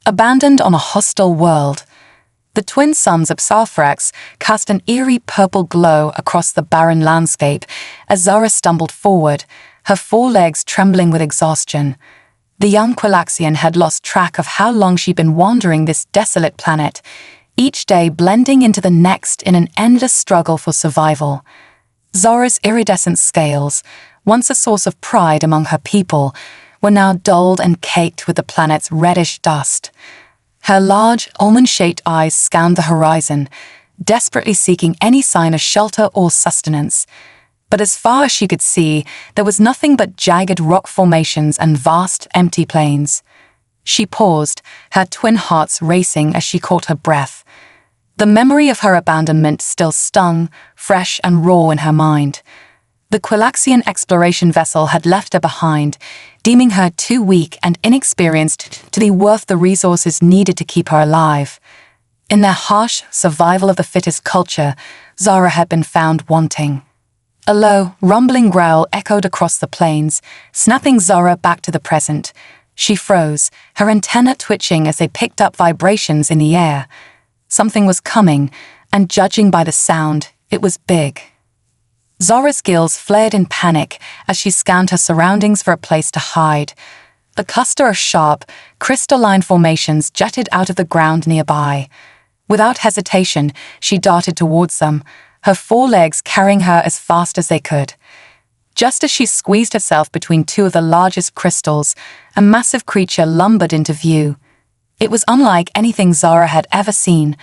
Abandoned on a hostile world, the twin suns of Sarthrax cast an eerie purple glow across the barren landscape as Zara stumbled forward, her forelegs trembling with exhaustion. The young Quilaxian had lost track of how long she'd been wandering this desolate planet, each day blending into the next in an endless struggle for survival. Zara's iridescent scales, once a source of pride among her people, were now dulled and caked with the planet's reddish dust. Her large, almond-shaped eyes scanned the horizon, desperately seeking any sign of shelter or sustenance. But as far as she could see, there was nothing but jagged rock formations and vast, empty plains. She paused, her twin hearts racing as she caught her breath. The memory of her abandonment still stung, fresh and raw in her mind. The Quilaxian exploration vessel had left her behind, deeming her too weak and inexperienced to be worth the resources needed to keep her alive. In their harsh survival of the fittest culture, Zara had been found wanting. A low, rumbling growl echoed across the plains, snapping Zara back to the present. She froze, her antennae twitching as they picked up vibrations in the air. Something was coming, and judging by the sound, it was big. Zara's gills flared in panic as she scanned her surroundings for a place to hide. A cluster of sharp, crystalline formations jutted out of the ground nearby. Without hesitation, she darted towards them, her forelegs carrying her as fast as they could. Just as she squeezed herself between two of the largest crystals, a massive creature lumbered into view. It was unlike anything Zara had ever seen,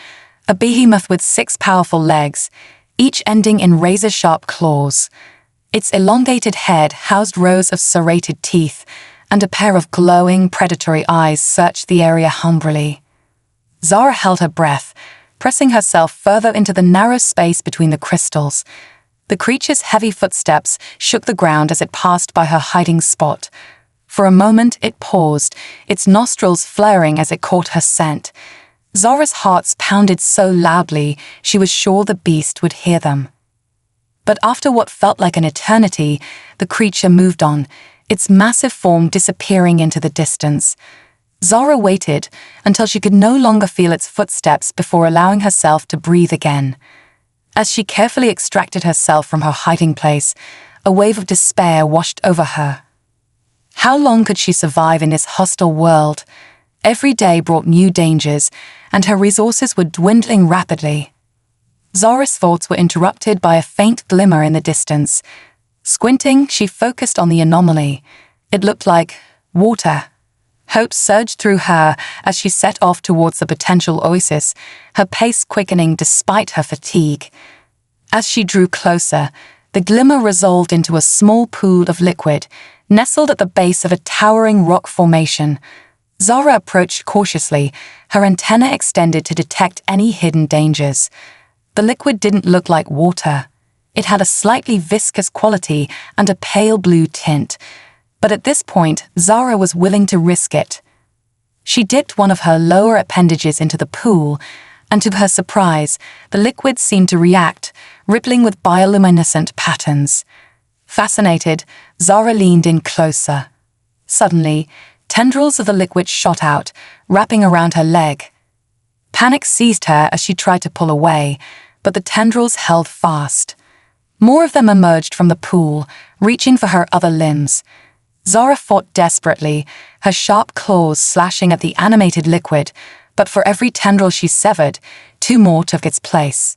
a behemoth with 6 powerful legs, each ending in razor-sharp claws. Its elongated head housed rows of serrated teeth, and a pair of glowing, predatory eyes searched the area hungrily. Zara held her breath, pressing herself further into the narrow space between the crystals. The creature's heavy footsteps shook the ground as it passed by her hiding spot. For a moment it paused, its nostrils flaring as it caught her scent. Zara's heart pounded so loudly she was sure the beast would hear them. But after what felt like an eternity, the creature moved on, its massive form disappearing into the distance. Zara waited until she could no longer feel its footsteps before allowing herself to breathe again. As she carefully extracted herself from her hiding place, a wave of despair washed over her. How long could she survive in this hostile world? Every day brought new dangers, and her resources were dwindling rapidly. Zara's thoughts were interrupted by a faint glimmer in the distance. Squinting, she focused on the anomaly. It looked like water. Hope surged through her as she set off towards the potential oasis, her pace quickening despite her fatigue. As she drew closer, the glimmer resolved into a small pool of liquid, nestled at the base of a towering rock formation. Zara approached cautiously, her antennae extended to detect any hidden dangers. The liquid didn't look like water. It had a slightly viscous quality and a pale blue tint. But at this point, Zara was willing to risk it. She dipped one of her lower appendages into the pool, and to her surprise, the liquid seemed to react, rippling with bioluminescent patterns. Fascinated, Zara leaned in closer. Suddenly, tendrils of the liquid shot out, wrapping around her leg. Panic seized her as she tried to pull away, but the tendrils held fast. More of them emerged from the pool, reaching for her other limbs. Zara fought desperately, her sharp claws slashing at the animated liquid, but for every tendril she severed, 2 more took its place.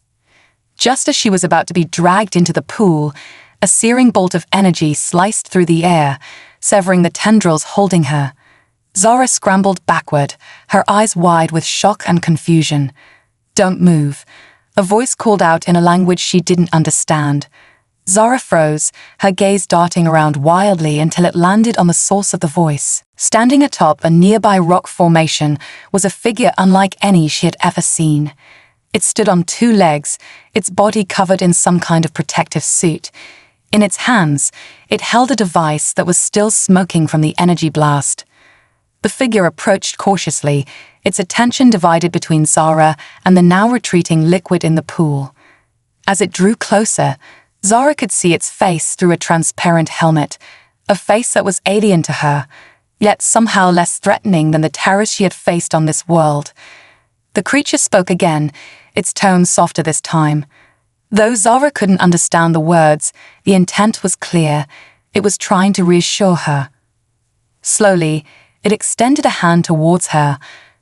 Just as she was about to be dragged into the pool, a searing bolt of energy sliced through the air, severing the tendrils holding her. Zara scrambled backward, her eyes wide with shock and confusion. "Don't move," a voice called out in a language she didn't understand. Zara froze, her gaze darting around wildly until it landed on the source of the voice. Standing atop a nearby rock formation was a figure unlike any she had ever seen. It stood on 2 legs, its body covered in some kind of protective suit. In its hands, it held a device that was still smoking from the energy blast. The figure approached cautiously, its attention divided between Zara and the now retreating liquid in the pool. As it drew closer, Zara could see its face through a transparent helmet, a face that was alien to her, yet somehow less threatening than the terrors she had faced on this world. The creature spoke again, its tone softer this time. Though Zara couldn't understand the words, the intent was clear. It was trying to reassure her. Slowly, it extended a hand towards her,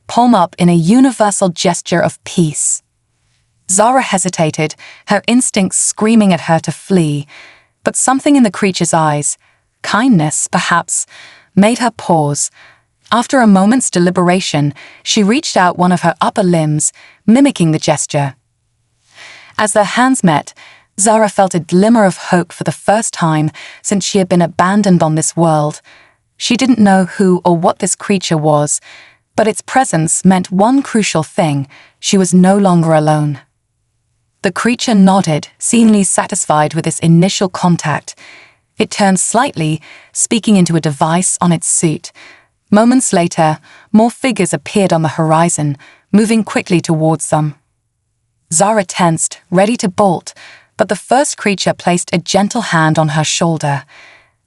palm up in a universal gesture of peace. Zara hesitated, her instincts screaming at her to flee, but something in the creature's eyes, kindness perhaps, made her pause. After a moment's deliberation, she reached out one of her upper limbs, mimicking the gesture. As their hands met, Zara felt a glimmer of hope for the first time since she had been abandoned on this world. She didn't know who or what this creature was, but its presence meant one crucial thing: she was no longer alone. The creature nodded, seemingly satisfied with this initial contact. It turned slightly, speaking into a device on its suit. Moments later, more figures appeared on the horizon, moving quickly towards them. Zara tensed, ready to bolt, but the first creature placed a gentle hand on her shoulder.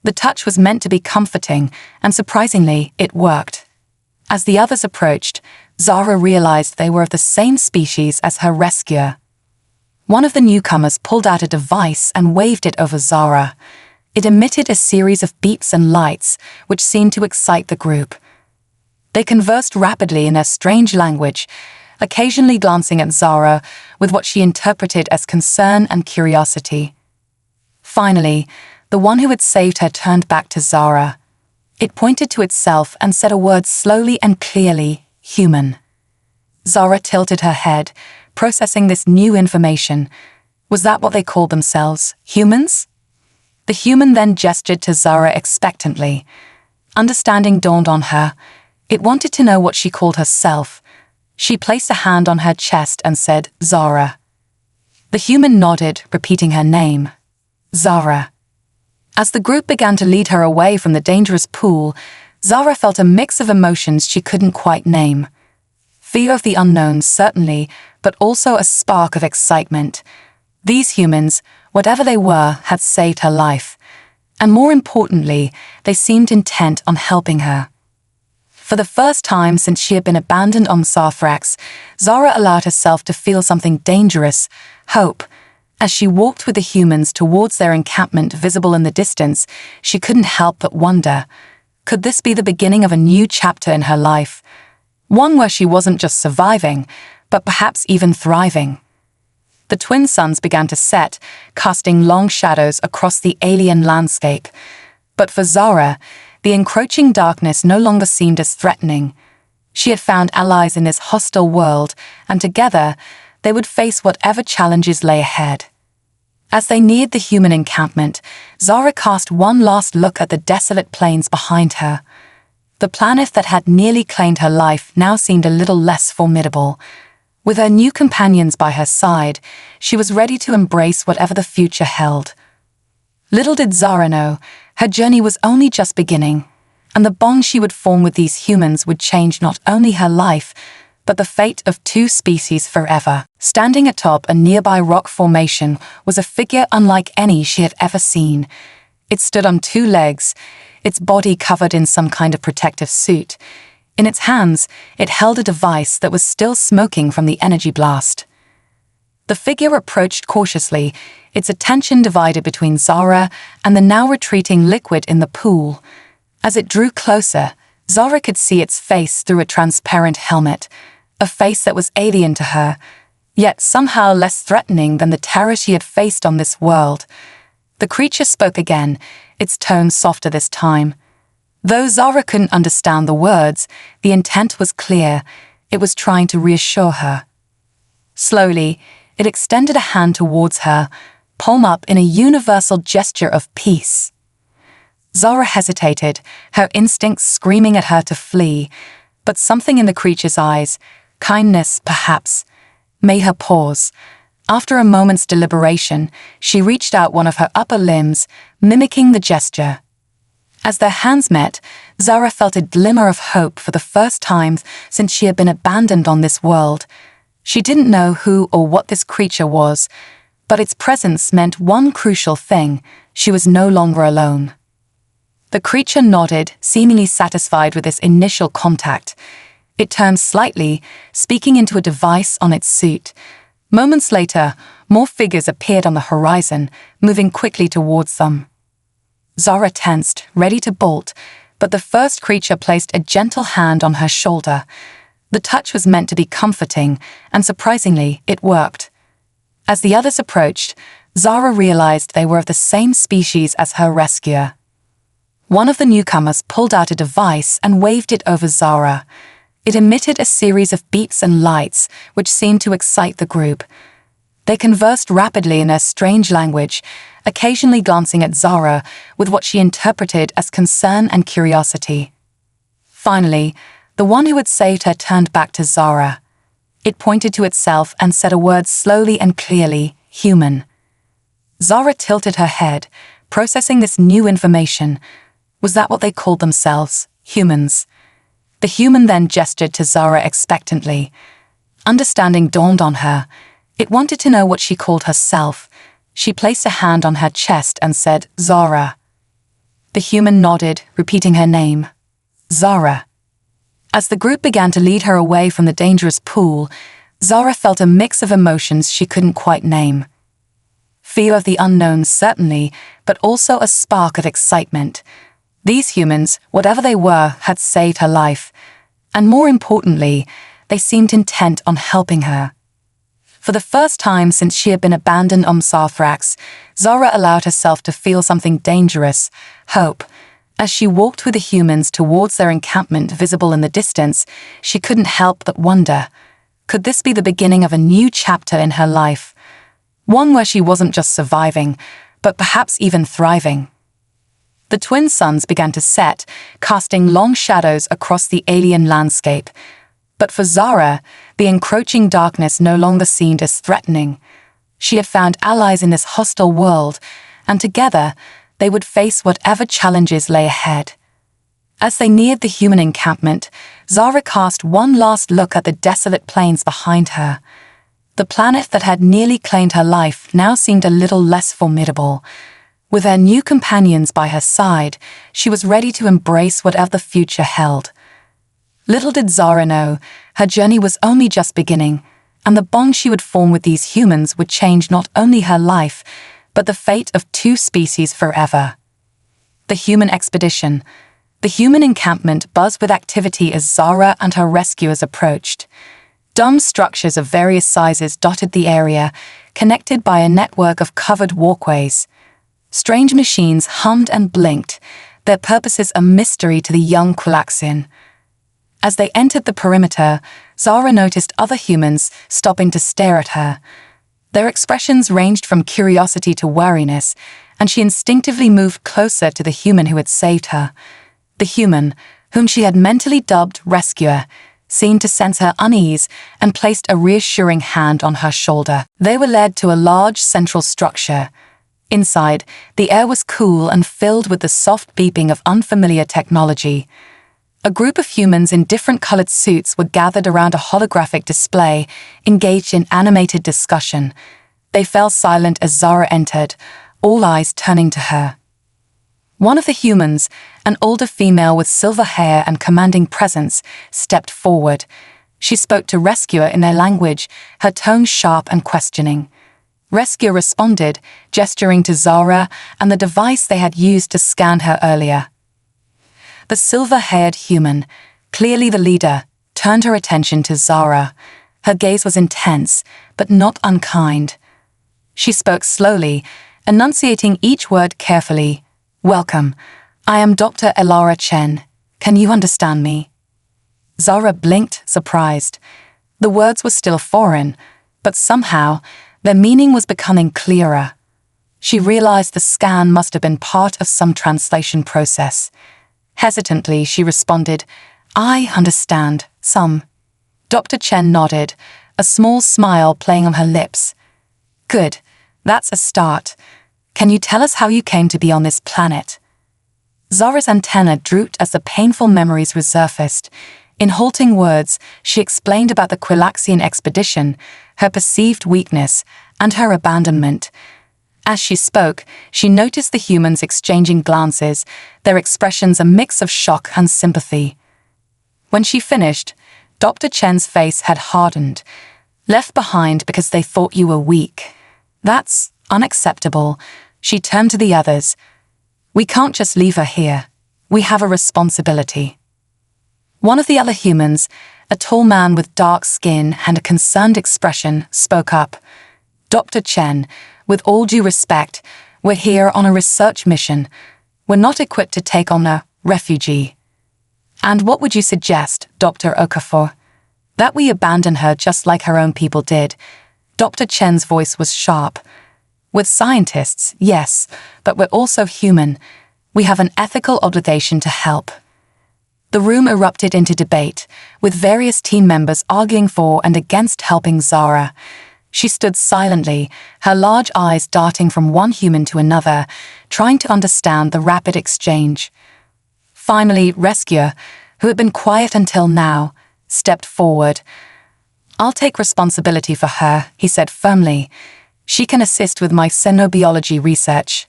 The touch was meant to be comforting, and surprisingly, it worked. As the others approached, Zara realized they were of the same species as her rescuer. One of the newcomers pulled out a device and waved it over Zara. It emitted a series of beeps and lights, which seemed to excite the group. They conversed rapidly in their strange language, occasionally glancing at Zara with what she interpreted as concern and curiosity. Finally, the one who had saved her turned back to Zara. It pointed to itself and said a word slowly and clearly: human. Zara tilted her head, processing this new information. Was that what they called themselves? Humans? The human then gestured to Zara expectantly. Understanding dawned on her. It wanted to know what she called herself. She placed a hand on her chest and said, "Zara." The human nodded, repeating her name. Zara. As the group began to lead her away from the dangerous pool, Zara felt a mix of emotions she couldn't quite name. Fear of the unknown, certainly, but also a spark of excitement. These humans, whatever they were, had saved her life. And more importantly, they seemed intent on helping her. For the first time since she had been abandoned on Sarthrax, Zara allowed herself to feel something dangerous: hope. As she walked with the humans towards their encampment visible in the distance, she couldn't help but wonder, could this be the beginning of a new chapter in her life? One where she wasn't just surviving, but perhaps even thriving. The twin suns began to set, casting long shadows across the alien landscape. But for Zara, the encroaching darkness no longer seemed as threatening. She had found allies in this hostile world, and together, they would face whatever challenges lay ahead. As they neared the human encampment, Zara cast one last look at the desolate plains behind her. The planet that had nearly claimed her life now seemed a little less formidable. With her new companions by her side, she was ready to embrace whatever the future held. Little did Zara know, her journey was only just beginning, and the bond she would form with these humans would change not only her life, but the fate of two species forever. Standing atop a nearby rock formation was a figure unlike any she had ever seen. It stood on two legs, its body covered in some kind of protective suit. In its hands, it held a device that was still smoking from the energy blast. The figure approached cautiously, its attention divided between Zara and the now retreating liquid in the pool. As it drew closer, Zara could see its face through a transparent helmet, a face that was alien to her, yet somehow less threatening than the terror she had faced on this world. The creature spoke again, its tone softer this time. Though Zara couldn't understand the words, the intent was clear. It was trying to reassure her. Slowly, it extended a hand towards her, palm up in a universal gesture of peace. Zara hesitated, her instincts screaming at her to flee, but something in the creature's eyes, kindness perhaps, made her pause. After a moment's deliberation, she reached out one of her upper limbs, mimicking the gesture. As their hands met, Zara felt a glimmer of hope for the first time since she had been abandoned on this world. She didn't know who or what this creature was, but its presence meant one crucial thing: she was no longer alone. The creature nodded, seemingly satisfied with this initial contact. It turned slightly, speaking into a device on its suit. Moments later, more figures appeared on the horizon, moving quickly towards them. Zara tensed, ready to bolt, but the first creature placed a gentle hand on her shoulder. The touch was meant to be comforting, and surprisingly, it worked. As the others approached, Zara realized they were of the same species as her rescuer. One of the newcomers pulled out a device and waved it over Zara. It emitted a series of beeps and lights, which seemed to excite the group. They conversed rapidly in their strange language, occasionally glancing at Zara with what she interpreted as concern and curiosity. Finally, the one who had saved her turned back to Zara. It pointed to itself and said a word slowly and clearly, human. Zara tilted her head, processing this new information. Was that what they called themselves? Humans? The human then gestured to Zara expectantly. Understanding dawned on her. It wanted to know what she called herself. She placed a hand on her chest and said, Zara. The human nodded, repeating her name. Zara. As the group began to lead her away from the dangerous pool, Zara felt a mix of emotions she couldn't quite name. Fear of the unknown, certainly, but also a spark of excitement. These humans, whatever they were, had saved her life. And more importantly, they seemed intent on helping her. For the first time since she had been abandoned on Sarthrax, Zara allowed herself to feel something dangerous, hope. As she walked with the humans towards their encampment visible in the distance, she couldn't help but wonder, could this be the beginning of a new chapter in her life? One where she wasn't just surviving, but perhaps even thriving. The twin suns began to set, casting long shadows across the alien landscape. But for Zara, the encroaching darkness no longer seemed as threatening. She had found allies in this hostile world, and together, they would face whatever challenges lay ahead. As they neared the human encampment, Zara cast one last look at the desolate plains behind her. The planet that had nearly claimed her life now seemed a little less formidable. With her new companions by her side, she was ready to embrace whatever the future held. Little did Zara know, her journey was only just beginning, and the bond she would form with these humans would change not only her life, but the fate of two species forever. The human expedition. The human encampment buzzed with activity as Zara and her rescuers approached. Dome structures of various sizes dotted the area, connected by a network of covered walkways. Strange machines hummed and blinked, their purposes a mystery to the young Galaxian. As they entered the perimeter, Zara noticed other humans stopping to stare at her. Their expressions ranged from curiosity to wariness, and she instinctively moved closer to the human who had saved her. The human, whom she had mentally dubbed Rescuer, seemed to sense her unease and placed a reassuring hand on her shoulder. They were led to a large central structure. Inside, the air was cool and filled with the soft beeping of unfamiliar technology. A group of humans in different colored suits were gathered around a holographic display, engaged in animated discussion. They fell silent as Zara entered, all eyes turning to her. One of the humans, an older female with silver hair and commanding presence, stepped forward. She spoke to Rescuer in their language, her tone sharp and questioning. Rescuer responded, gesturing to Zara and the device they had used to scan her earlier. The silver-haired human, clearly the leader, turned her attention to Zara. Her gaze was intense, but not unkind. She spoke slowly, enunciating each word carefully. Welcome. I am Dr. Elara Chen. Can you understand me? Zara blinked, surprised. The words were still foreign, but somehow, their meaning was becoming clearer. She realized the scan must have been part of some translation process. Hesitantly, she responded, I understand, some. Dr. Chen nodded, a small smile playing on her lips. Good, that's a start. Can you tell us how you came to be on this planet? Zara's antenna drooped as the painful memories resurfaced. In halting words, she explained about the Galaxian expedition, her perceived weakness, and her abandonment. As she spoke, she noticed the humans exchanging glances, their expressions a mix of shock and sympathy. When she finished, Dr. Chen's face had hardened. Left behind because they thought you were weak. That's unacceptable. She turned to the others. We can't just leave her here. We have a responsibility. One of the other humans, a tall man with dark skin and a concerned expression, spoke up. Dr. Chen, with all due respect, we're here on a research mission. We're not equipped to take on a refugee. And what would you suggest, Dr. Okafor? That we abandon her just like her own people did. Dr. Chen's voice was sharp. With scientists, yes, but we're also human. We have an ethical obligation to help. The room erupted into debate, with various team members arguing for and against helping Zara. She stood silently, her large eyes darting from one human to another, trying to understand the rapid exchange. Finally, Rescuer, who had been quiet until now, stepped forward. I'll take responsibility for her, he said firmly. She can assist with my xenobiology research.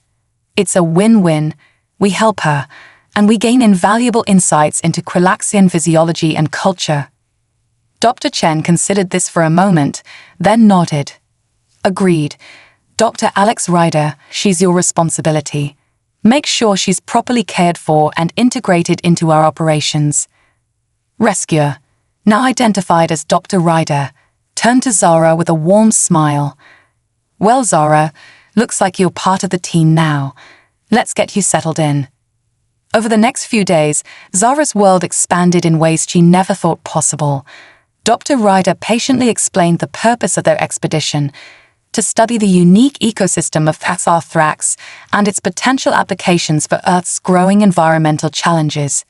It's a win-win. We help her, and we gain invaluable insights into Quilaxian physiology and culture. Dr. Chen considered this for a moment, then nodded. Agreed. Dr. Alex Ryder, she's your responsibility. Make sure she's properly cared for and integrated into our operations. Rescuer, now identified as Dr. Ryder, turned to Zara with a warm smile. Well, Zara, looks like you're part of the team now. Let's get you settled in. Over the next few days, Zara's world expanded in ways she never thought possible. Dr. Ryder patiently explained the purpose of their expedition, to study the unique ecosystem of Thrax and its potential applications for Earth's growing environmental challenges.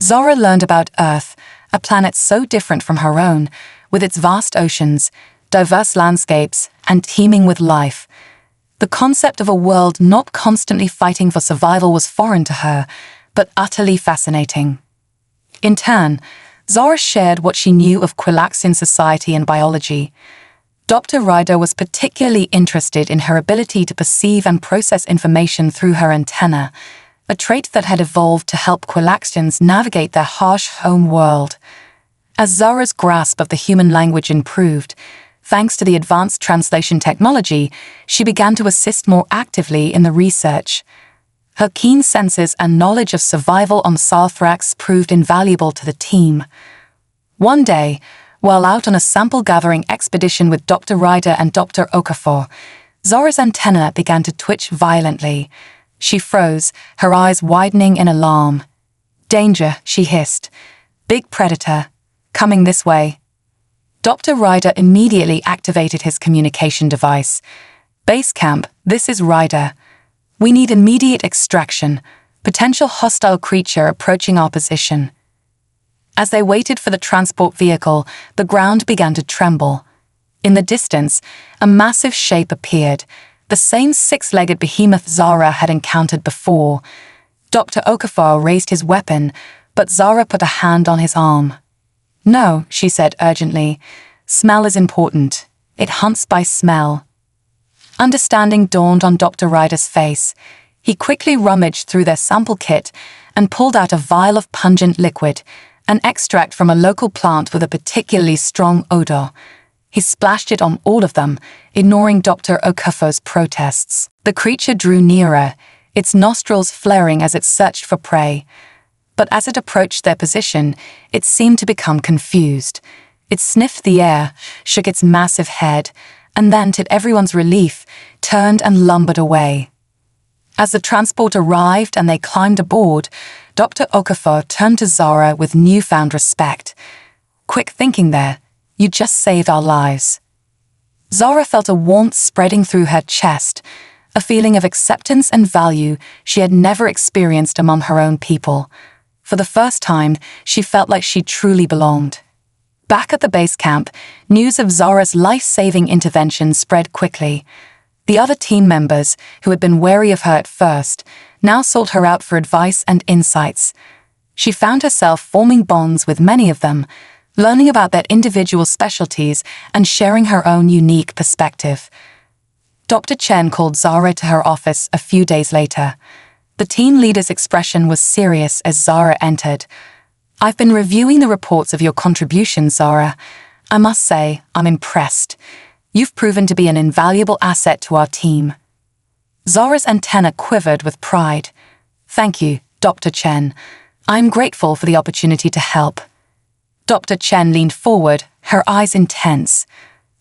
Zara learned about Earth, a planet so different from her own, with its vast oceans, diverse landscapes, and teeming with life. The concept of a world not constantly fighting for survival was foreign to her, but utterly fascinating. In turn, Zara shared what she knew of Quilaxian society and biology. Dr. Ryder was particularly interested in her ability to perceive and process information through her antenna, a trait that had evolved to help Quilaxians navigate their harsh home world. As Zara's grasp of the human language improved, thanks to the advanced translation technology, she began to assist more actively in the research. Her keen senses and knowledge of survival on Thrax proved invaluable to the team. One day, while out on a sample-gathering expedition with Dr. Ryder and Dr. Okafor, Zara's antenna began to twitch violently. She froze, her eyes widening in alarm. Danger, she hissed. Big predator. Coming this way. Dr. Ryder immediately activated his communication device. Base camp, this is Ryder. We need immediate extraction. Potential hostile creature approaching our position. As they waited for the transport vehicle, the ground began to tremble. In the distance, a massive shape appeared, the same six-legged behemoth Zara had encountered before. Dr. Okafor raised his weapon, but Zara put a hand on his arm. No, she said urgently. Smell is important. It hunts by smell. Understanding dawned on Dr. Ryder's face. He quickly rummaged through their sample kit and pulled out a vial of pungent liquid, an extract from a local plant with a particularly strong odor. He splashed it on all of them, ignoring Dr. Okafor's protests. The creature drew nearer, its nostrils flaring as it searched for prey. But as it approached their position, it seemed to become confused. It sniffed the air, shook its massive head, and then, to everyone's relief, turned and lumbered away. As the transport arrived and they climbed aboard, Dr. Okafor turned to Zara with newfound respect. Quick thinking there. You just saved our lives. Zara felt a warmth spreading through her chest, a feeling of acceptance and value she had never experienced among her own people. For the first time, she felt like she truly belonged. Back at the base camp, news of Zara's life-saving intervention spread quickly. The other team members, who had been wary of her at first, now sought her out for advice and insights. She found herself forming bonds with many of them, learning about their individual specialties and sharing her own unique perspective. Dr. Chen called Zara to her office a few days later. The team leader's expression was serious as Zara entered. "I've been reviewing the reports of your contributions, Zara. I must say, I'm impressed. You've proven to be an invaluable asset to our team." Zara's antenna quivered with pride. "Thank you, Dr. Chen. I'm grateful for the opportunity to help." Dr. Chen leaned forward, her eyes intense.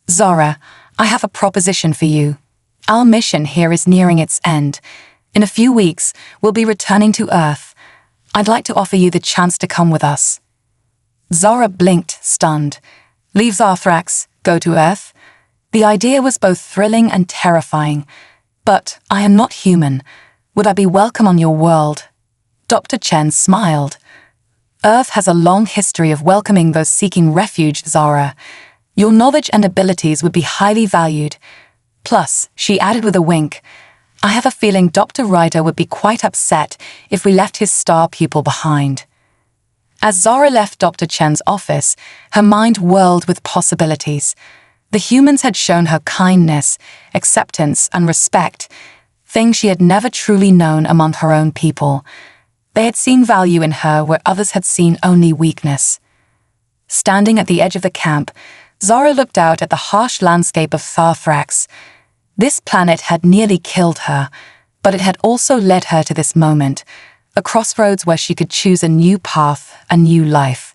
"Zara, I have a proposition for you. Our mission here is nearing its end. In a few weeks, we'll be returning to Earth. I'd like to offer you the chance to come with us." Zara blinked, stunned. "Leave Zarthrax, go to Earth?" The idea was both thrilling and terrifying. "But I am not human. Would I be welcome on your world?" Dr. Chen smiled. "Earth has a long history of welcoming those seeking refuge, Zara. Your knowledge and abilities would be highly valued. Plus," she added with a wink, "I have a feeling Dr. Ryder would be quite upset if we left his star pupil behind." As Zara left Dr. Chen's office, her mind whirled with possibilities. The humans had shown her kindness, acceptance, and respect, things she had never truly known among her own people. They had seen value in her where others had seen only weakness. Standing at the edge of the camp, Zara looked out at the harsh landscape of Zarthrax. This planet had nearly killed her, but it had also led her to this moment, a crossroads where she could choose a new path, a new life.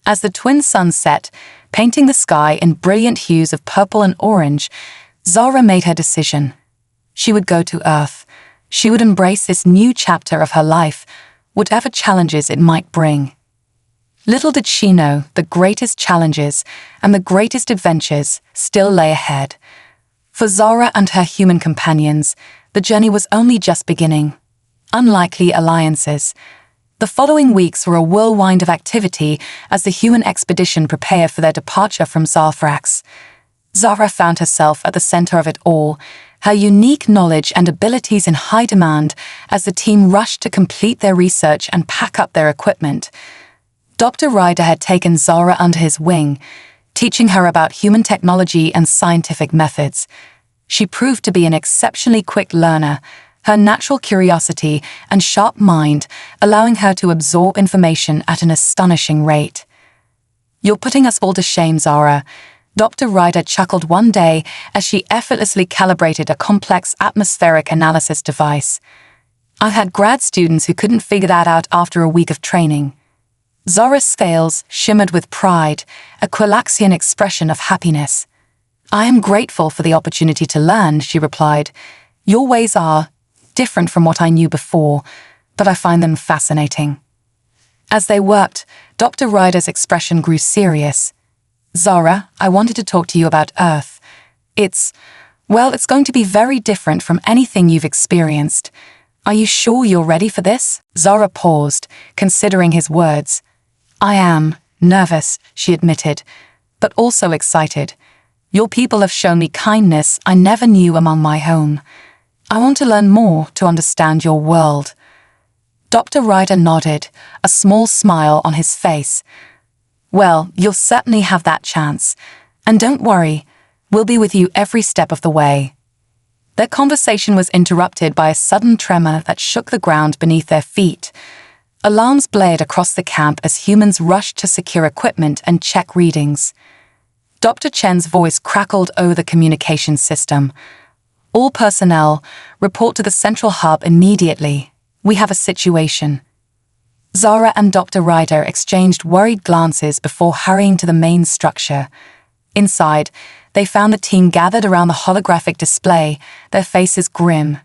As the twin suns set, painting the sky in brilliant hues of purple and orange, Zara made her decision. She would go to Earth. She would embrace this new chapter of her life, whatever challenges it might bring. Little did she know the greatest challenges and the greatest adventures still lay ahead. For Zara and her human companions, the journey was only just beginning. Unlikely alliances. The following weeks were a whirlwind of activity as the human expedition prepared for their departure from Zarthrax. Zara found herself at the center of it all, her unique knowledge and abilities in high demand as the team rushed to complete their research and pack up their equipment. Dr. Ryder had taken Zara under his wing, teaching her about human technology and scientific methods. She proved to be an exceptionally quick learner, her natural curiosity and sharp mind allowing her to absorb information at an astonishing rate. "You're putting us all to shame, Zara," Dr. Ryder chuckled one day as she effortlessly calibrated a complex atmospheric analysis device. "I've had grad students who couldn't figure that out after a week of training." Zara's scales shimmered with pride, a Quilaxian expression of happiness. "I am grateful for the opportunity to learn," she replied. "Your ways are different from what I knew before, but I find them fascinating." As they worked, Dr. Ryder's expression grew serious. "Zara, I wanted to talk to you about Earth. It's going to be very different from anything you've experienced. Are you sure you're ready for this?" Zara paused, considering his words. "I am nervous," she admitted, "but also excited. Your people have shown me kindness I never knew among my own. I want to learn more to understand your world." Dr. Ryder nodded, a small smile on his face. "Well, you'll certainly have that chance. And don't worry, we'll be with you every step of the way." Their conversation was interrupted by a sudden tremor that shook the ground beneath their feet. Alarms blared across the camp as humans rushed to secure equipment and check readings. Dr. Chen's voice crackled over the communication system. "All personnel, report to the central hub immediately. We have a situation." Zara and Dr. Ryder exchanged worried glances before hurrying to the main structure. Inside, they found the team gathered around the holographic display, their faces grim.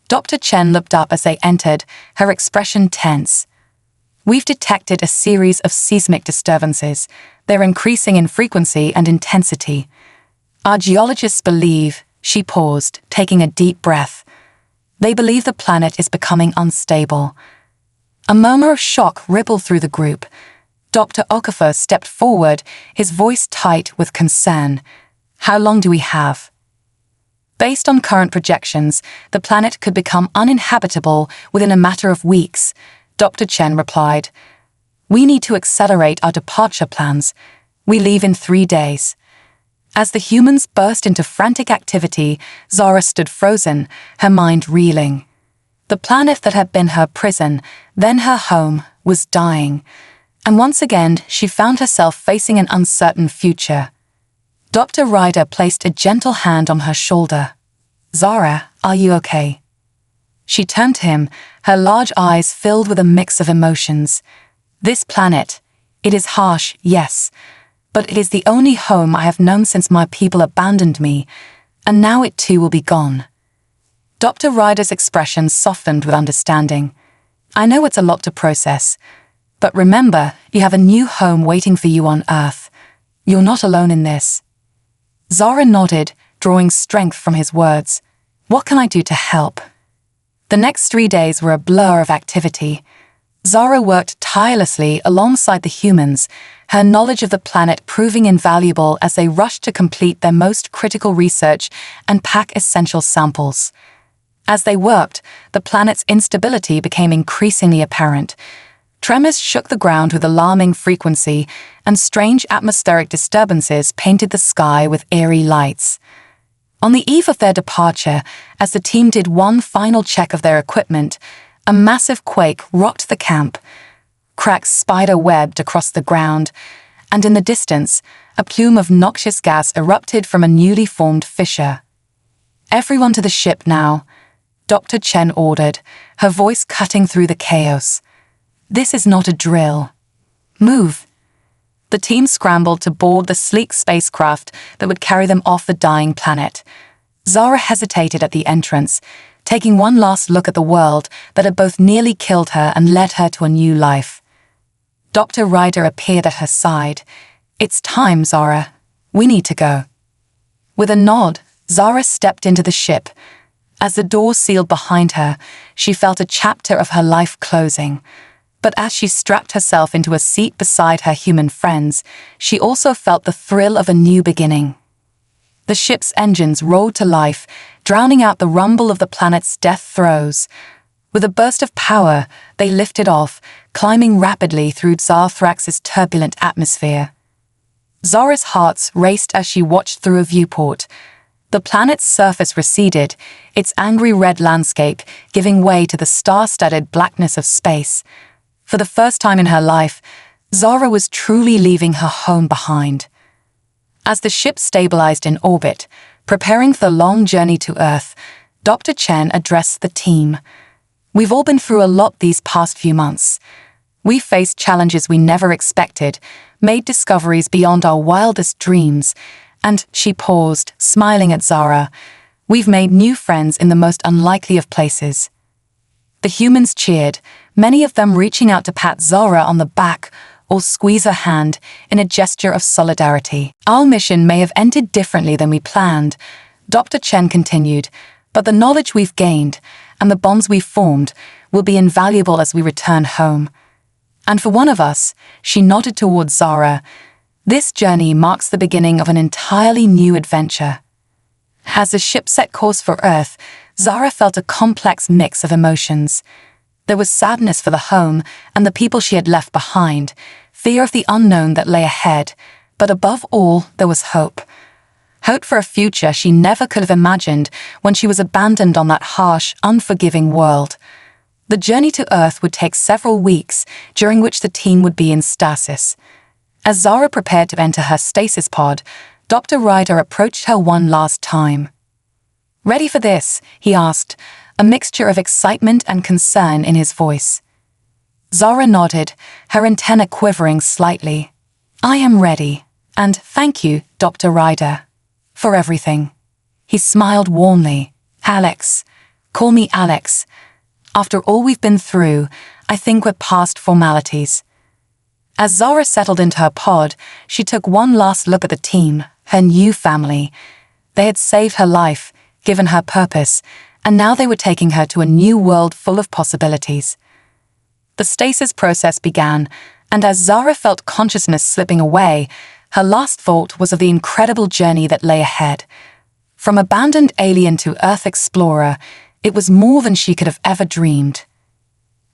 Dr. Chen looked up as they entered, her expression tense. "We've detected a series of seismic disturbances. They're increasing in frequency and intensity. Our geologists believe," she paused, taking a deep breath, "they believe the planet is becoming unstable." A murmur of shock rippled through the group. Dr. Okafor stepped forward, his voice tight with concern. "How long do we have?" "Based on current projections, the planet could become uninhabitable within a matter of weeks," Dr. Chen replied. "We need to accelerate our departure plans. We leave in 3 days." As the humans burst into frantic activity, Zara stood frozen, her mind reeling. The planet that had been her prison, then her home, was dying. And once again, she found herself facing an uncertain future. Dr. Ryder placed a gentle hand on her shoulder. "Zara, are you okay?" She turned to him, her large eyes filled with a mix of emotions. "This planet, it is harsh, yes, but it is the only home I have known since my people abandoned me, and now it too will be gone." Dr. Ryder's expression softened with understanding. "I know it's a lot to process, but remember, you have a new home waiting for you on Earth. You're not alone in this." Zara nodded, drawing strength from his words. "What can I do to help?" The next 3 days were a blur of activity. Zara worked tirelessly alongside the humans, her knowledge of the planet proving invaluable as they rushed to complete their most critical research and pack essential samples. As they worked, the planet's instability became increasingly apparent. Tremors shook the ground with alarming frequency, and strange atmospheric disturbances painted the sky with eerie lights. On the eve of their departure, as the team did one final check of their equipment, a massive quake rocked the camp. Cracks spider-webbed across the ground, and in the distance, a plume of noxious gas erupted from a newly formed fissure. "Everyone to the ship now," Dr. Chen ordered, her voice cutting through the chaos. "This is not a drill. Move." The team scrambled to board the sleek spacecraft that would carry them off the dying planet. Zara hesitated at the entrance, taking one last look at the world that had both nearly killed her and led her to a new life. Dr. Ryder appeared at her side. "It's time, Zara. We need to go." With a nod, Zara stepped into the ship. As the door sealed behind her, she felt a chapter of her life closing. But as she strapped herself into a seat beside her human friends, she also felt the thrill of a new beginning. The ship's engines roared to life, drowning out the rumble of the planet's death throes. With a burst of power, they lifted off, climbing rapidly through Zarthrax's turbulent atmosphere. Zara's heart raced as she watched through a viewport. The planet's surface receded, its angry red landscape giving way to the star-studded blackness of space. For the first time in her life, Zara was truly leaving her home behind. As the ship stabilized in orbit, preparing for the long journey to Earth, Dr. Chen addressed the team. "We've all been through a lot these past few months. We've faced challenges we never expected, made discoveries beyond our wildest dreams, and," she paused, smiling at Zara, "we've made new friends in the most unlikely of places." The humans cheered, many of them reaching out to pat Zara on the back or squeeze her hand in a gesture of solidarity. "Our mission may have ended differently than we planned," Dr. Chen continued, "but the knowledge we've gained and the bonds we've formed will be invaluable as we return home. And for one of us," she nodded towards Zara, "this journey marks the beginning of an entirely new adventure." As the ship set course for Earth, Zara felt a complex mix of emotions. There was sadness for the home and the people she had left behind, fear of the unknown that lay ahead, but above all, there was hope. Hope for a future she never could have imagined when she was abandoned on that harsh, unforgiving world. The journey to Earth would take several weeks, during which the team would be in stasis. As Zara prepared to enter her stasis pod, Dr. Ryder approached her one last time. "Ready for this?" he asked, a mixture of excitement and concern in his voice. Zara nodded, her antenna quivering slightly. "I am ready, and thank you, Dr. Ryder, for everything." He smiled warmly. "Alex, call me Alex. After all we've been through, I think we're past formalities." As Zara settled into her pod, she took one last look at the team, her new family. They had saved her life, given her purpose, and now they were taking her to a new world full of possibilities. The stasis process began, and as Zara felt consciousness slipping away, her last thought was of the incredible journey that lay ahead. From abandoned alien to Earth explorer, it was more than she could have ever dreamed.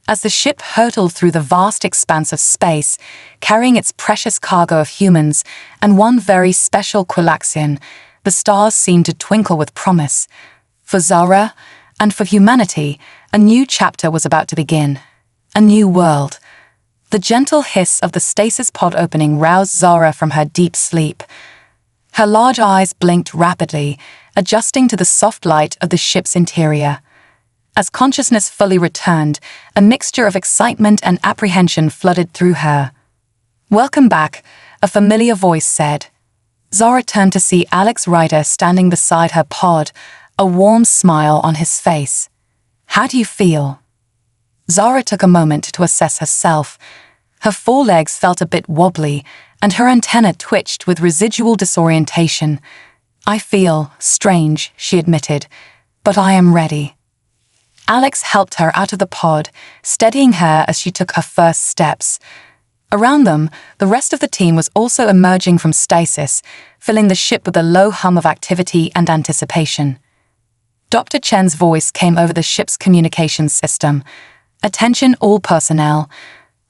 As the ship hurtled through the vast expanse of space, carrying its precious cargo of humans and one very special Quilaxian, the stars seemed to twinkle with promise. For Zara, and for humanity, a new chapter was about to begin. A new world. The gentle hiss of the stasis pod opening roused Zara from her deep sleep. Her large eyes blinked rapidly, adjusting to the soft light of the ship's interior. As consciousness fully returned, a mixture of excitement and apprehension flooded through her. "Welcome back," a familiar voice said. Zara turned to see Alex Ryder standing beside her pod, a warm smile on his face. "How do you feel?" Zara took a moment to assess herself. Her forelegs felt a bit wobbly, and her antenna twitched with residual disorientation. "I feel strange," she admitted, "but I am ready." Alex helped her out of the pod, steadying her as she took her first steps. Around them, the rest of the team was also emerging from stasis, filling the ship with a low hum of activity and anticipation. Dr. Chen's voice came over the ship's communications system. "Attention all personnel.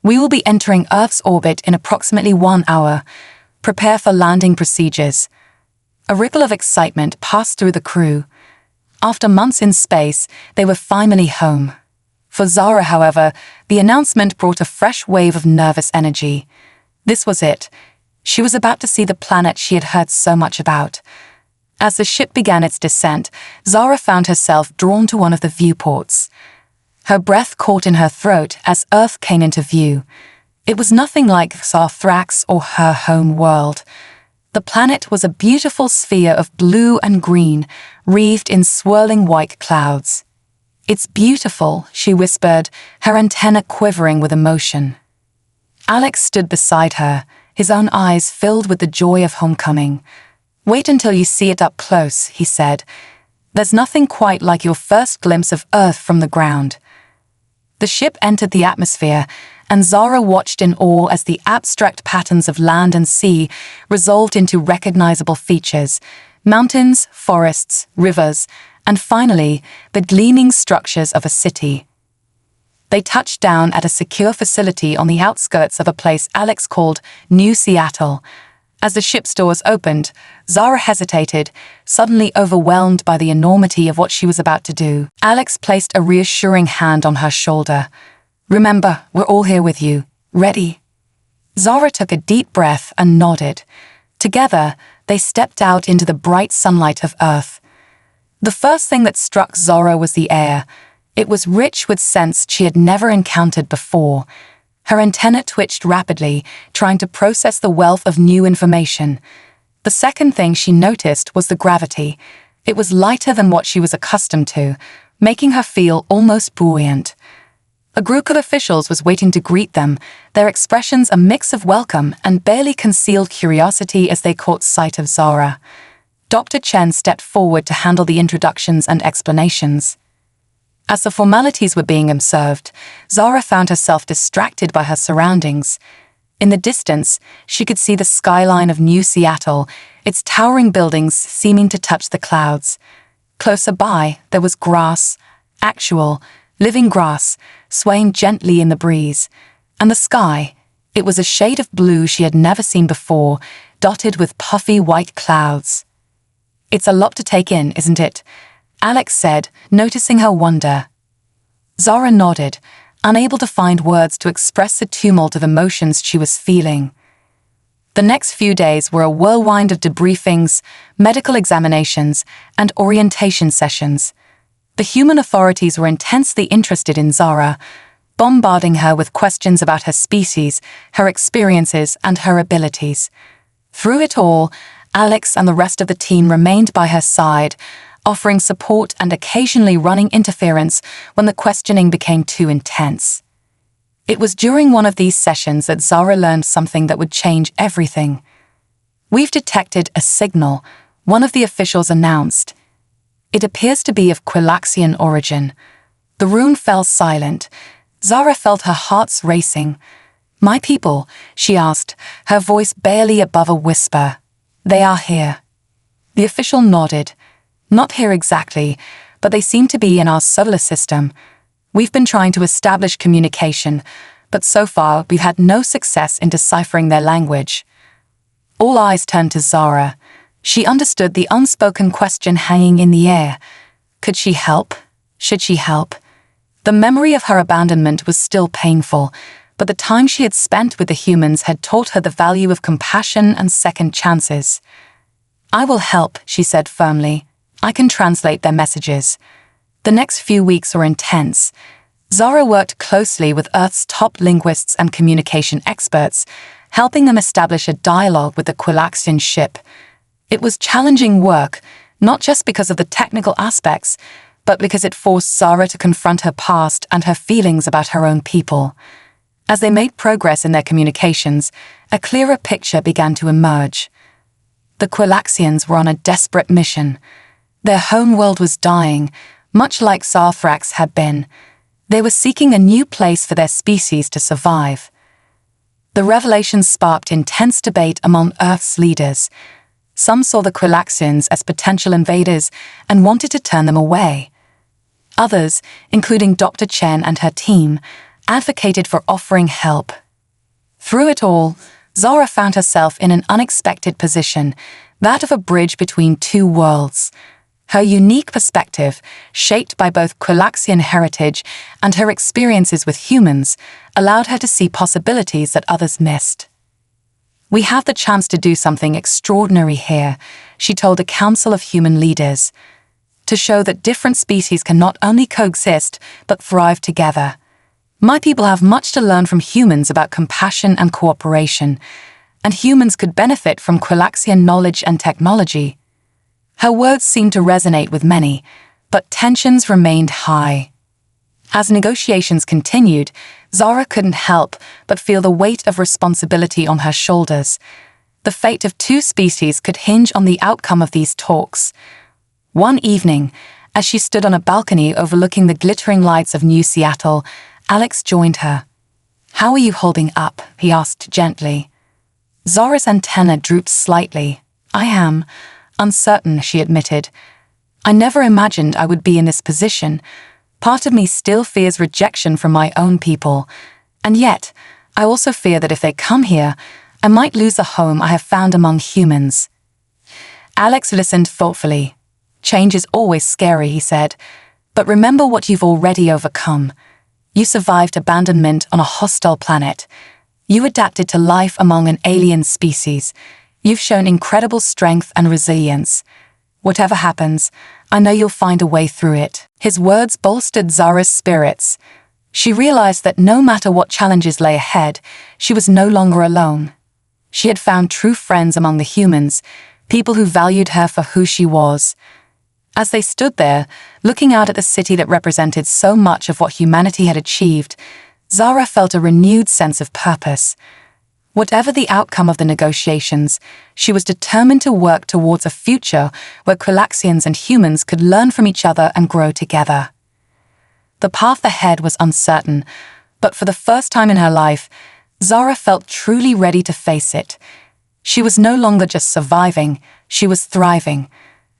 We will be entering Earth's orbit in approximately 1 hour. Prepare for landing procedures." A ripple of excitement passed through the crew. After months in space, they were finally home. For Zara, however, the announcement brought a fresh wave of nervous energy. This was it. She was about to see the planet she had heard so much about. As the ship began its descent, Zara found herself drawn to one of the viewports. Her breath caught in her throat as Earth came into view. It was nothing like Sarthrax or her home world. The planet was a beautiful sphere of blue and green, wreathed in swirling white clouds. "It's beautiful," she whispered, her antenna quivering with emotion. Alex stood beside her, his own eyes filled with the joy of homecoming. "Wait until you see it up close," he said. "There's nothing quite like your first glimpse of Earth from the ground." The ship entered the atmosphere, and Zara watched in awe as the abstract patterns of land and sea resolved into recognizable features: mountains, forests, rivers, and finally, the gleaming structures of a city. They touched down at a secure facility on the outskirts of a place Alex called New Seattle. As the ship's doors opened, Zara hesitated, suddenly overwhelmed by the enormity of what she was about to do. Alex placed a reassuring hand on her shoulder. "Remember, we're all here with you. Ready?" Zara took a deep breath and nodded. Together, they stepped out into the bright sunlight of Earth. The first thing that struck Zara was the air. It was rich with scents she had never encountered before. Her antenna twitched rapidly, trying to process the wealth of new information. The second thing she noticed was the gravity. It was lighter than what she was accustomed to, making her feel almost buoyant. A group of officials was waiting to greet them, their expressions a mix of welcome and barely concealed curiosity as they caught sight of Zara. Dr. Chen stepped forward to handle the introductions and explanations. As the formalities were being observed, Zara found herself distracted by her surroundings. In the distance, she could see the skyline of New Seattle, its towering buildings seeming to touch the clouds. Closer by, there was grass, actual, living grass, swaying gently in the breeze. And the sky, it was a shade of blue she had never seen before, dotted with puffy white clouds. "It's a lot to take in, isn't it?" Alex said, noticing her wonder. Zara nodded, unable to find words to express the tumult of emotions she was feeling. The next few days were a whirlwind of debriefings, medical examinations, and orientation sessions. The human authorities were intensely interested in Zara, bombarding her with questions about her species, her experiences, and her abilities. Through it all, Alex and the rest of the team remained by her side, offering support and occasionally running interference when the questioning became too intense. It was during one of these sessions that Zara learned something that would change everything. "We've detected a signal," one of the officials announced. "It appears to be of Quilaxian origin." The room fell silent. Zara felt her heart's racing. "My people?" she asked, her voice barely above a whisper. "They are here." The official nodded. "Not here exactly, but they seem to be in our solar system. We've been trying to establish communication, but so far we've had no success in deciphering their language. All eyes turned to Zara. She understood the unspoken question hanging in the air. Could she help? Should she help? The memory of her abandonment was still painful, but the time she had spent with the humans had taught her the value of compassion and second chances. "I will help," she said firmly. "I can translate their messages." The next few weeks were intense. Zara worked closely with Earth's top linguists and communication experts, helping them establish a dialogue with the Quilaxian ship. It was challenging work, not just because of the technical aspects, but because it forced Zara to confront her past and her feelings about her own people. As they made progress in their communications, a clearer picture began to emerge. The Quilaxians were on a desperate mission. Their homeworld was dying, much like Sarthrax had been. They were seeking a new place for their species to survive. The revelation sparked intense debate among Earth's leaders. Some saw the Quilaxians as potential invaders and wanted to turn them away. Others, including Dr. Chen and her team, advocated for offering help. Through it all, Zara found herself in an unexpected position, that of a bridge between two worlds. Her unique perspective, shaped by both Quilaxian heritage and her experiences with humans, allowed her to see possibilities that others missed. "We have the chance to do something extraordinary here," she told a council of human leaders, "to show that different species can not only coexist, but thrive together. My people have much to learn from humans about compassion and cooperation, and humans could benefit from Quilaxian knowledge and technology." Her words seemed to resonate with many, but tensions remained high. As negotiations continued, Zara couldn't help but feel the weight of responsibility on her shoulders. The fate of two species could hinge on the outcome of these talks. One evening, as she stood on a balcony overlooking the glittering lights of New Seattle, Alex joined her. "How are you holding up?" he asked gently. Zara's antenna drooped slightly. "I am uncertain," she admitted. "I never imagined I would be in this position. Part of me still fears rejection from my own people. And yet, I also fear that if they come here, I might lose the home I have found among humans." Alex listened thoughtfully. "Change is always scary," he said. "But remember what you've already overcome. You survived abandonment on a hostile planet. You adapted to life among an alien species. You've shown incredible strength and resilience. Whatever happens, I know you'll find a way through it." His words bolstered Zara's spirits. She realized that no matter what challenges lay ahead, she was no longer alone. She had found true friends among the humans, people who valued her for who she was. As they stood there, looking out at the city that represented so much of what humanity had achieved, Zara felt a renewed sense of purpose. Whatever the outcome of the negotiations, she was determined to work towards a future where Quilaxians and humans could learn from each other and grow together. The path ahead was uncertain, but for the first time in her life, Zara felt truly ready to face it. She was no longer just surviving, she was thriving.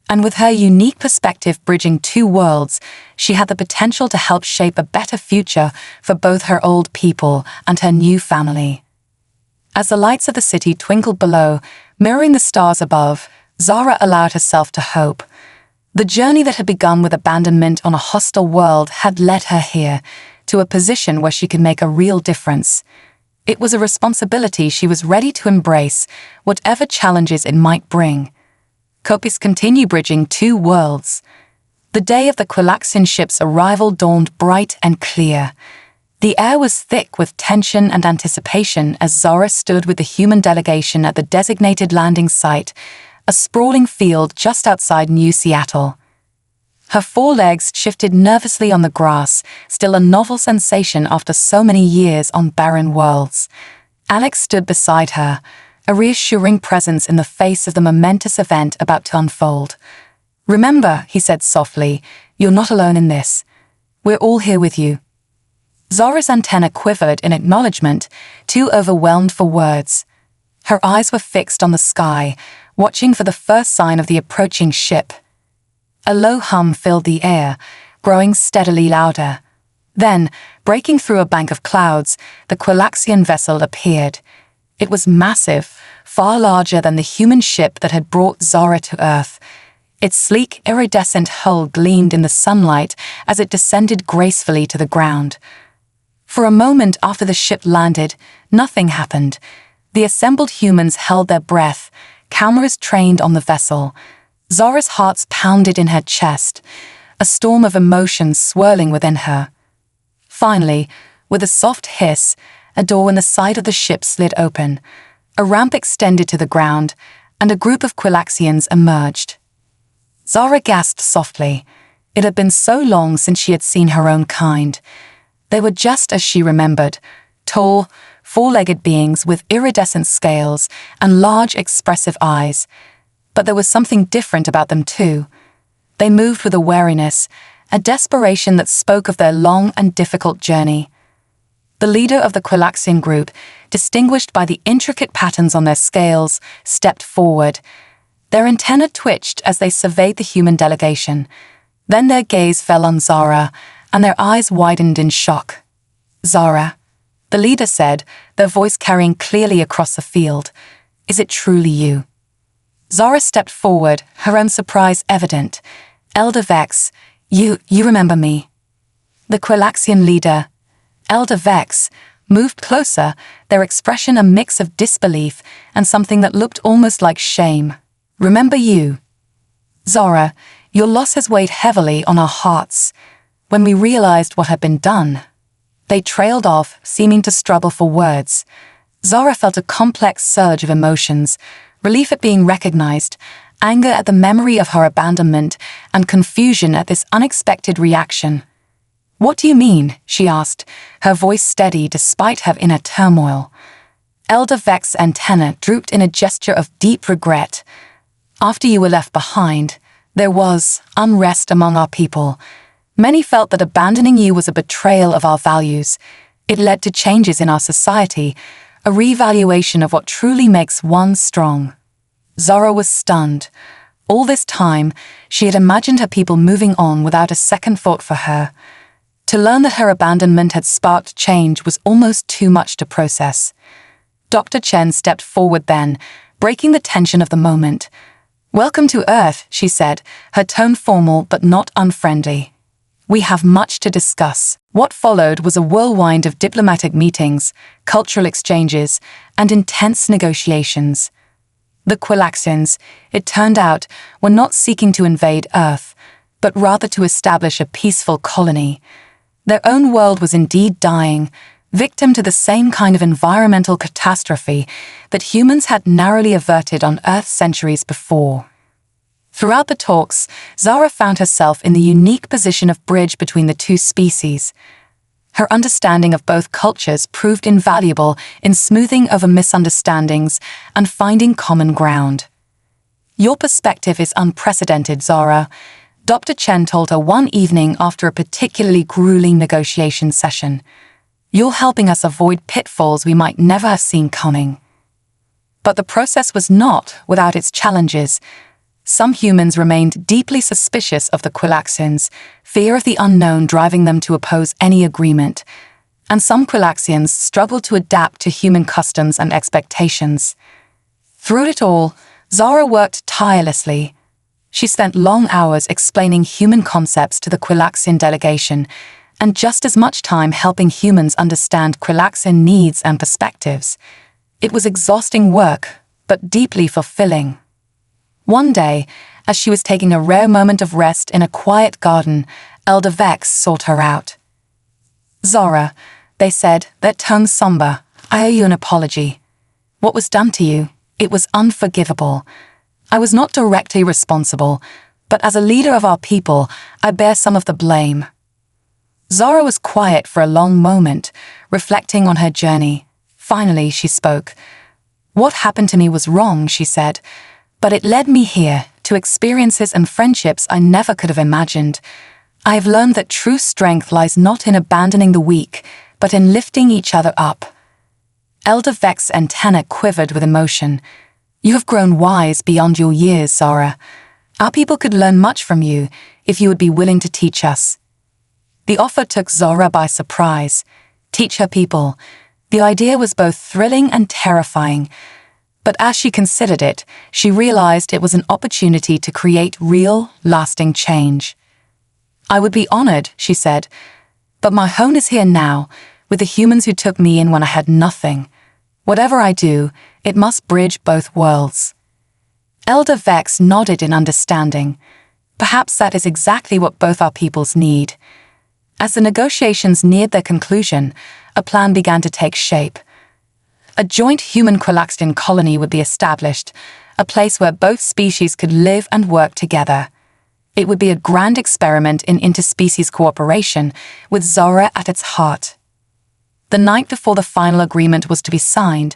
And with her unique perspective bridging two worlds, she had the potential to help shape a better future for both her old people and her new family. As the lights of the city twinkled below, mirroring the stars above, Zara allowed herself to hope. The journey that had begun with abandonment on a hostile world had led her here, to a position where she could make a real difference. It was a responsibility she was ready to embrace, whatever challenges it might bring. Copies continue bridging two worlds. The day of the Quilaxian ship's arrival dawned bright and clear. The air was thick with tension and anticipation as Zara stood with the human delegation at the designated landing site, a sprawling field just outside New Seattle. Her forelegs shifted nervously on the grass, still a novel sensation after so many years on barren worlds. Alex stood beside her, a reassuring presence in the face of the momentous event about to unfold. "Remember," he said softly, "you're not alone in this. We're all here with you." Zara's antenna quivered in acknowledgement, too overwhelmed for words. Her eyes were fixed on the sky, watching for the first sign of the approaching ship. A low hum filled the air, growing steadily louder. Then, breaking through a bank of clouds, the Quilaxian vessel appeared. It was massive, far larger than the human ship that had brought Zara to Earth. Its sleek, iridescent hull gleamed in the sunlight as it descended gracefully to the ground. For a moment after the ship landed, nothing happened. The assembled humans held their breath, cameras trained on the vessel. Zara's heart pounded in her chest, a storm of emotions swirling within her. Finally, with a soft hiss, a door in the side of the ship slid open. A ramp extended to the ground, and a group of Quilaxians emerged. Zara gasped softly. It had been so long since she had seen her own kind. They were just as she remembered, tall, four-legged beings with iridescent scales and large, expressive eyes. But there was something different about them too. They moved with a wariness, a desperation that spoke of their long and difficult journey. The leader of the Quilaxian group, distinguished by the intricate patterns on their scales, stepped forward. Their antennae twitched as they surveyed the human delegation. Then their gaze fell on Zara, and their eyes widened in shock. "Zara," the leader said, their voice carrying clearly across the field. "Is it truly you?" Zara stepped forward, her own surprise evident. "Elder Vex, you remember me." The Quilaxian leader, Elder Vex, moved closer, their expression a mix of disbelief and something that looked almost like shame. "Remember you?" "Zara, your loss has weighed heavily on our hearts. When we realized what had been done..." They trailed off, seeming to struggle for words. Zara felt a complex surge of emotions, relief at being recognized, anger at the memory of her abandonment, and confusion at this unexpected reaction. "What do you mean?" she asked, her voice steady despite her inner turmoil. Elder Vex's antenna drooped in a gesture of deep regret. "After you were left behind, there was unrest among our people. Many felt that abandoning you was a betrayal of our values. It led to changes in our society, a reevaluation of what truly makes one strong." Zara was stunned. All this time, she had imagined her people moving on without a second thought for her. To learn that her abandonment had sparked change was almost too much to process. Dr. Chen stepped forward then, breaking the tension of the moment. "Welcome to Earth," she said, her tone formal but not unfriendly. "We have much to discuss." What followed was a whirlwind of diplomatic meetings, cultural exchanges, and intense negotiations. The Quilaxians, it turned out, were not seeking to invade Earth, but rather to establish a peaceful colony. Their own world was indeed dying, victim to the same kind of environmental catastrophe that humans had narrowly averted on Earth centuries before. Throughout the talks, Zara found herself in the unique position of bridge between the two species. Her understanding of both cultures proved invaluable in smoothing over misunderstandings and finding common ground. "Your perspective is unprecedented, Zara," Dr. Chen told her one evening after a particularly grueling negotiation session. "You're helping us avoid pitfalls we might never have seen coming." But the process was not without its challenges. Some humans remained deeply suspicious of the Quilaxians, fear of the unknown driving them to oppose any agreement. And some Quilaxians struggled to adapt to human customs and expectations. Through it all, Zara worked tirelessly. She spent long hours explaining human concepts to the Quilaxian delegation, and just as much time helping humans understand Quilaxian needs and perspectives. It was exhausting work, but deeply fulfilling. One day, as she was taking a rare moment of rest in a quiet garden, Elder Vex sought her out. "Zara," they said, their tones somber, "I owe you an apology. What was done to you, it was unforgivable. I was not directly responsible, but as a leader of our people, I bear some of the blame." Zara was quiet for a long moment, reflecting on her journey. Finally, she spoke. "What happened to me was wrong," she said, "but it led me here, to experiences and friendships I never could have imagined. I have learned that true strength lies not in abandoning the weak, but in lifting each other up." Elder Vex's antenna quivered with emotion. "You have grown wise beyond your years, Zara. Our people could learn much from you, if you would be willing to teach us." The offer took Zora by surprise. Teach her people. The idea was both thrilling and terrifying. But as she considered it, she realized it was an opportunity to create real, lasting change. I would be honored, she said, but my home is here now, with the humans who took me in when I had nothing. Whatever I do, it must bridge both worlds. Elder Vex nodded in understanding. Perhaps that is exactly what both our peoples need. As the negotiations neared their conclusion, a plan began to take shape. A joint human Quelaxton colony would be established, a place where both species could live and work together. It would be a grand experiment in interspecies cooperation, with Zora at its heart. The night before the final agreement was to be signed,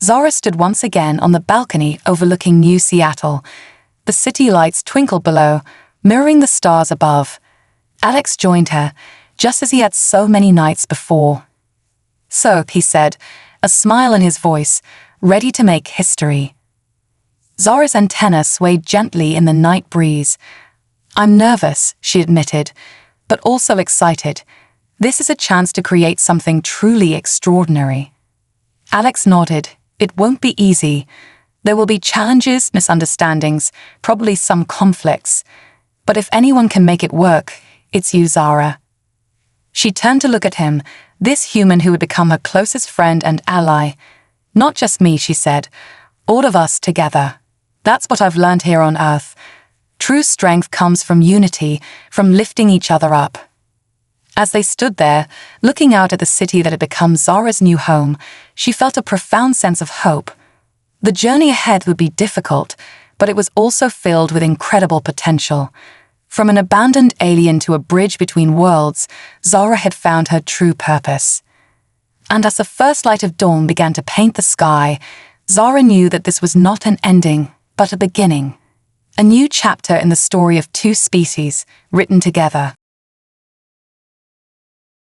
Zora stood once again on the balcony overlooking New Seattle. The city lights twinkled below, mirroring the stars above. Alex joined her, just as he had so many nights before. "So," he said, a smile in his voice, ready to make history. Zora's antenna swayed gently in the night breeze. "I'm nervous," she admitted, "but also excited. This is a chance to create something truly extraordinary." Alex nodded. "It won't be easy. There will be challenges, misunderstandings, probably some conflicts. But if anyone can make it work, it's you, Zara." She turned to look at him, this human who would become her closest friend and ally. "Not just me," she said. "All of us together. That's what I've learned here on Earth. True strength comes from unity, from lifting each other up." As they stood there, looking out at the city that had become Zara's new home, she felt a profound sense of hope. The journey ahead would be difficult, but it was also filled with incredible potential. From an abandoned alien to a bridge between worlds, Zara had found her true purpose. And as the first light of dawn began to paint the sky, Zara knew that this was not an ending, but a beginning. A new chapter in the story of two species, written together.